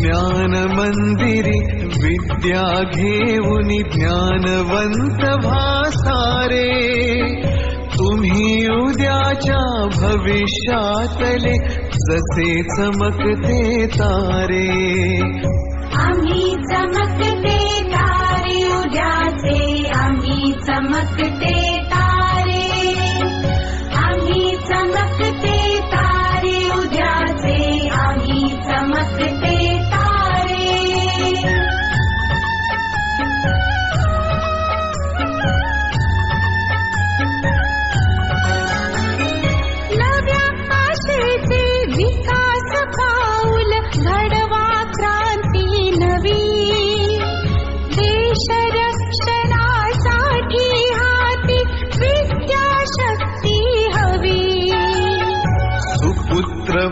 ज्ञान मंदिरी विद्या घेऊनी ज्ञानवंत भासारे, तुम्ही उद्याच्या भविष्यातले जसे चमकते तारे. आम्ही चमकते तारे उद्याचे, आम्ही चमकते तारे, आम्ही चमकते तारे उद्याचे, आम्ही चमकते तारे. नव्या आशेचे विकास पाऊल घडवा, क्रांती नवी, देश रक्षणासाठी हाती विद्याशक्ती हवी. सुपुत्र